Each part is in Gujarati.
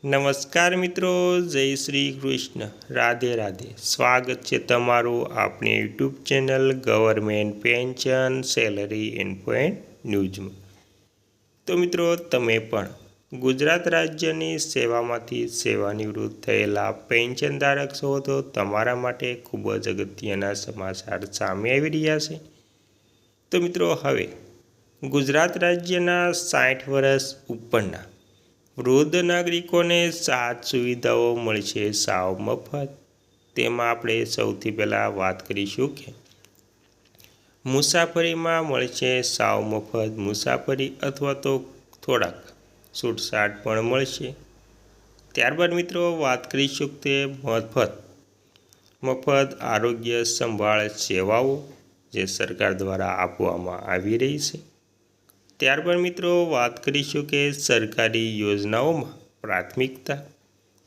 નમસ્કાર મિત્રો, જય શ્રી કૃષ્ણ, રાધે રાધે. સ્વાગત છે તમારું આપણી YouTube channel government pension salary info and ન્યૂઝમાં. તો મિત્રો, તમે પણ ગુજરાત રાજ્યની સેવામાંથી સેવાનિવૃત્ત થયેલા પેન્શનધારક છો તો તમારા માટે ખૂબ જ અગત્યના સમાચાર સામે આવી રહ્યા છે. તો મિત્રો, હવે ગુજરાત રાજ્યના 60 વર્ષ ઉપરના વૃદ્ધ નાગરિકોને 7 સુવિધાઓ મળશે સાવ મફત. તેમાં આપણે સૌથી પહેલાં વાત કરીશું કે મુસાફરીમાં મળશે સાવ મફત મુસાફરી અથવા તો થોડાક છૂટછાટ પણ મળશે. ત્યારબાદ મિત્રો વાત કરીશું કે મફત આરોગ્ય સંભાળ સેવાઓ જે સરકાર દ્વારા આપવામાં આવી રહી છે. ત્યારબાદ મિત્રો વાત કરીશું કે સરકારી યોજનાઓમાં પ્રાથમિકતા.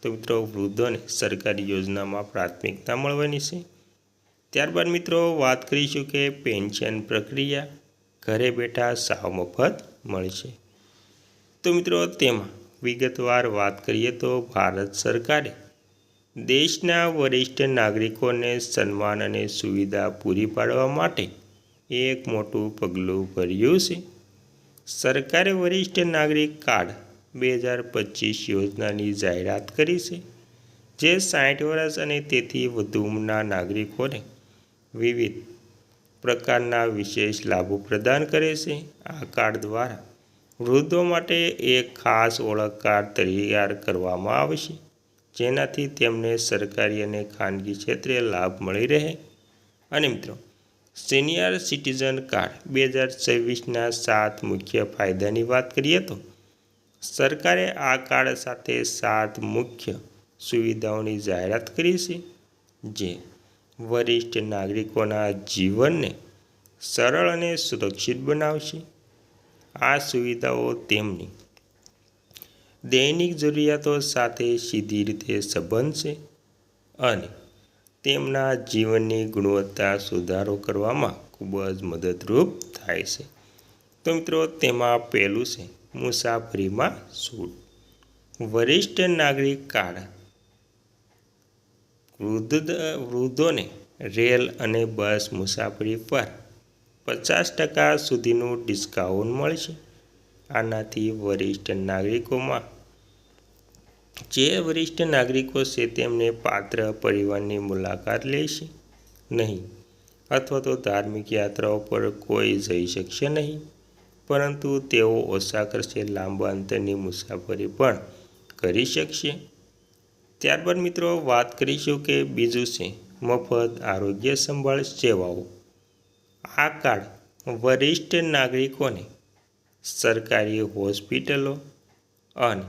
તો મિત્રો, વૃદ્ધોને સરકારી યોજનામાં પ્રાથમિકતા મળવાની છે. ત્યારબાદ મિત્રો વાત કરીશું કે પેન્શન પ્રક્રિયા ઘરે બેઠા સાવ મફત મળશે. તો મિત્રો, તેમાં વિગતવાર વાત કરીએ તો ભારત સરકારે દેશના વરિષ્ઠ નાગરિકોને સન્માન અને સુવિધા પૂરી પાડવા માટે એક મોટું પગલું ભર્યું છે. સરકારે વરિષ્ઠ નાગરિક કાર્ડ 2025 યોજનાની જાહેરાત કરી છે, જે 60 વર્ષ અને તેથી વધુ ઉંમરના નાગરિકોને વિવિધ પ્રકારના વિશેષ લાભો પ્રદાન કરે છે. આ કાર્ડ દ્વારા વૃદ્ધો માટે એક ખાસ ઓળખ કાર્ડ તૈયાર કરવામાં આવશે, જેનાથી તેમને સરકારી અને ખાનગી ક્ષેત્રે લાભ મળી રહે. અને મિત્રો, સિનિયર સિટીઝન કાર્ડ 2026ના 7 મુખ્ય ફાયદાની વાત કરીએ તો સરકારે આ કાર્ડ સાથે 7 મુખ્ય સુવિધાઓની જાહેરાત કરી છે, જે વરિષ્ઠ નાગરિકોના જીવનને સરળ અને સુરક્ષિત બનાવશે. આ સુવિધાઓ તેમની દૈનિક જરૂરિયાતો સાથે સીધી રીતે સંબંધ છે અને તેમના જીવનની ગુણવત્તા સુધારો કરવામાં ખૂબ જ મદદરૂપ થાય છે. તો મિત્રો, તેમાં પહેલું છે મુસાફરીમાં છૂટ. વરિષ્ઠ નાગરિક કાર્ડ વૃદ્ધોને રેલ અને બસ મુસાફરી પર 50% સુધીનું ડિસ્કાઉન્ટ મળશે. આનાથી વરિષ્ઠ નાગરિકો છે તેમને પાત્ર પરિવારની મુલાકાત લેશે નહીં અથવા તો ધાર્મિક યાત્રાઓ પર કોઈ જઈ શકશે નહીં, પરંતુ તેઓ ઓછા ખર્ચે લાંબા અંતરની મુસાફરી પણ કરી શકશે. ત્યારબાદ મિત્રો વાત કરીશું કે બીજું છે મફત આરોગ્ય સંભાળ સેવાઓ. આ કાર્ડ વરિષ્ઠ નાગરિકોને સરકારી હોસ્પિટલો અને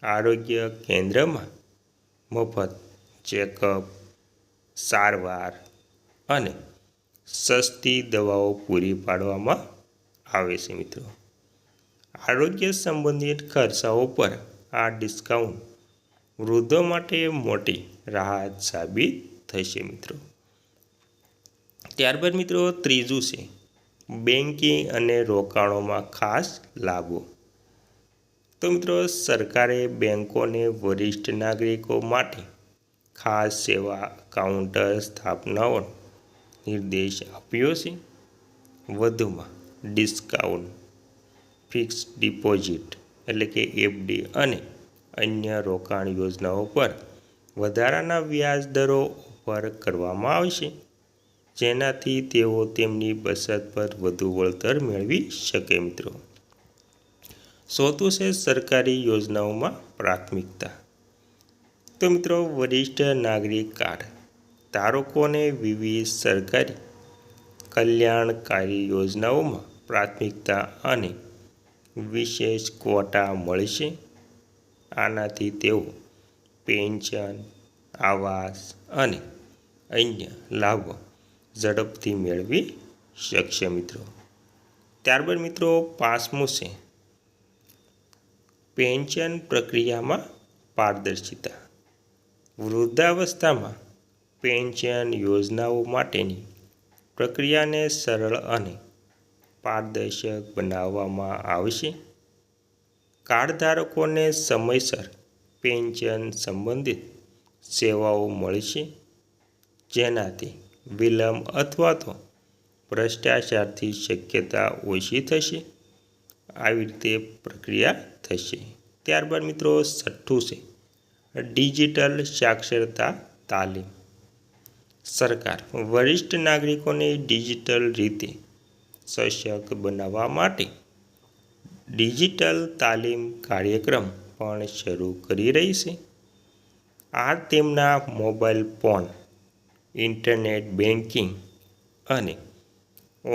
આરોગ્ય કેન્દ્રમાં મફત ચેકઅપ, સારવાર અને સસ્તી દવાઓ પૂરી પાડવામાં આવે છે. મિત્રો, આરોગ્ય સંબંધિત ખર્ચાઓ પર આ ડિસ્કાઉન્ટ વૃદ્ધો માટે મોટી રાહત સાબિત થશે. મિત્રો, ત્યારબાદ મિત્રો ત્રીજું છે બેન્કિંગ અને રોકાણોમાં ખાસ લાભો. તો મિત્રો, સરકારે બેન્કોને વરિષ્ઠ નાગરિકો માટે ખાસ સેવા કાઉન્ટર સ્થાપનાનો નિર્દેશ આપ્યો છે. વધુમાં ડિસ્કાઉન્ટ ફિક્સ્ડ ડિપોઝિટ એટલે કે એફડી અને અન્ય રોકાણ યોજનાઓ પર વધારાના વ્યાજ દરો ઓફર કરવામાં આવશે, જેનાથી તેઓ તેમની બચત પર વધુ વળતર મેળવી શકે. મિત્રો, ચોથું છે સરકારી યોજનાઓમાં પ્રાથમિકતા. તો મિત્રો, વરિષ્ઠ નાગરિક કાર્ડ ધારકોને વિવિધ સરકારી કલ્યાણકારી યોજનાઓમાં પ્રાથમિકતા અને વિશેષ ક્વોટા મળશે. આનાથી તેઓ પેન્શન, આવાસ અને અન્ય લાભો ઝડપથી મેળવી શકશે. મિત્રો, ત્યારબાદ મિત્રો પાંચમું છે પેન્શન પ્રક્રિયામાં પારદર્શિતા. વૃદ્ધાવસ્થામાં પેન્શન યોજનાઓ માટેની પ્રક્રિયાને સરળ અને પારદર્શક બનાવવામાં આવશે. કાર્ડ ધારકોને સમયસર પેન્શન સંબંધિત સેવાઓ મળશે, જેનાથી વિલંબ અથવા તો ભ્રષ્ટાચારથી શક્યતા ઓછી થશે. આવી રીતે પ્રક્રિયા થશે. ત્યારબાદ મિત્રો 6થું છે ડિજિટલ સાક્ષરતા તાલીમ. સરકાર વરિષ્ઠ નાગરિકોને ડિજિટલ રીતે સશક્ત બનાવવા માટે ડિજિટલ તાલીમ કાર્યક્રમ પણ શરૂ કરી રહી છે. આ તેમના મોબાઈલ ફોન, ઇન્ટરનેટ બેન્કિંગ અને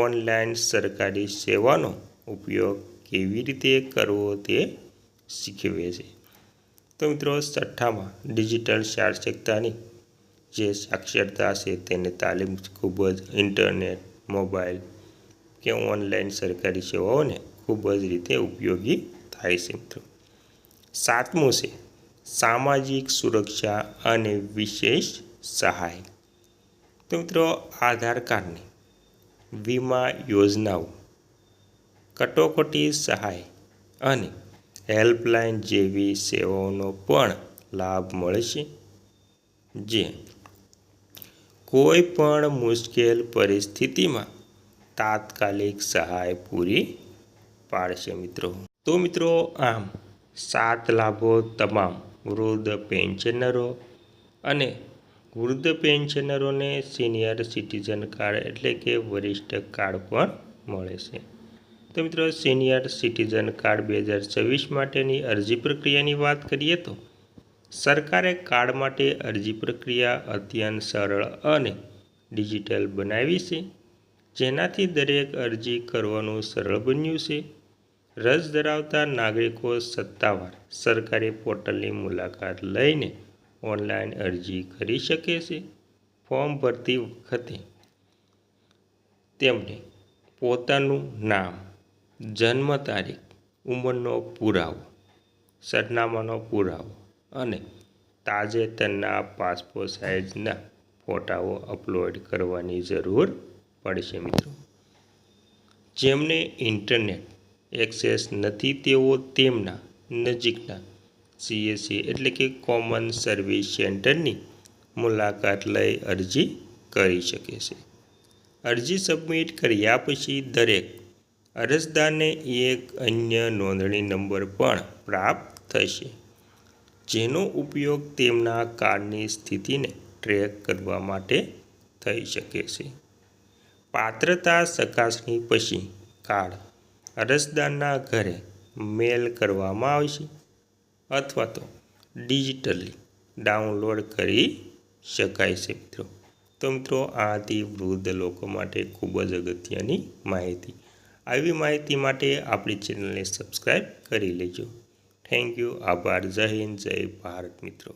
ઓનલાઈન સરકારી સેવાનો ઉપયોગ કેવી રીતે કરવો તે શીખવે છે. તો મિત્રો 6માં ડિજિટલ સાક્ષરતાની જે સાક્ષરતા છે તેને તાલીમ ખૂબ જ ઇન્ટરનેટ, મોબાઈલ કે ઓનલાઈન સરકારી સેવાઓને ખૂબ જ રીતે ઉપયોગી થાય છે મિત્રો. 7મું છે સામાજિક સુરક્ષા અને વિશેષ સહાય. તો મિત્રો આધાર કાર્ડની વીમા યોજનાઓ, કટોકટી સહાય અને હેલ્પલાઇન જેવી સેવાઓનો પણ લાભ મળશે, જે કોઈ પણ મુશ્કેલ પરિસ્થિતિમાં તાત્કાલિક સહાય પૂરી પાડશે મિત્રો. તો મિત્રો આમ 7 લાભો તમામ વૃદ્ધ પેન્શનરો અને વૃદ્ધ પેન્શનરોને સિનિયર સિટીઝન કાર્ડ એટલે કે વરિષ્ઠ કાર્ડ પણ મળે છે. તો મિત્રો સિનિયર સિટીઝન કાર્ડ 2026 માટેની અરજી પ્રક્રિયાની વાત કરીએ તો સરકારે કાર્ડ માટે અરજી પ્રક્રિયા અત્યંત સરળ અને ડિજિટલ બનાવી છે, જેનાથી દરેક અરજી કરવાનું સરળ બન્યું છે. રસ ધરાવતા નાગરિકો સત્તાવાર સરકારી પોર્ટલની મુલાકાત લઈને ઓનલાઈન અરજી કરી શકે છે. ફોર્મ ભરતી વખતે તેમને પોતાનું નામ, જન્મ તારીખ, ઉંમરનો પુરાવો, સરનામાનો પુરાવો અને તાજેતરના પાસપોર્ટ સાઇઝના ફોટાઓ અપલોડ કરવાની જરૂર પડશે મિત્રો. જેમને ઇન્ટરનેટ એક્સેસ નથી તેઓ તેમના નજીકના CSC એટલે કે કોમન સર્વિસ સેન્ટરની મુલાકાત લઈ અરજી કરી શકે છે. અરજી સબમિટ કર્યા પછી દરેક અરજદારને એક અન્ય નોંધણી નંબર પણ પ્રાપ્ત થશે, જેનો ઉપયોગ તેમના કાર્ડની સ્થિતિને ટ્રેક કરવા માટે થઈ શકે છે. પાત્રતા ચકાસણી પછી કાર્ડ અરજદારના ઘરે મેલ કરવામાં આવશે અથવા તો ડિજિટલી ડાઉનલોડ કરી શકાય છે મિત્રો. તો મિત્રો આ હતી વૃદ્ધ લોકો માટે ખૂબ જ અગત્યની માહિતી. આવી માહિતી માટે આપણી ચેનલને સબસ્ક્રાઈબ કરી લેજો. Thank you. આભાર. જય હિન્દ, જય ભારત મિત્રો.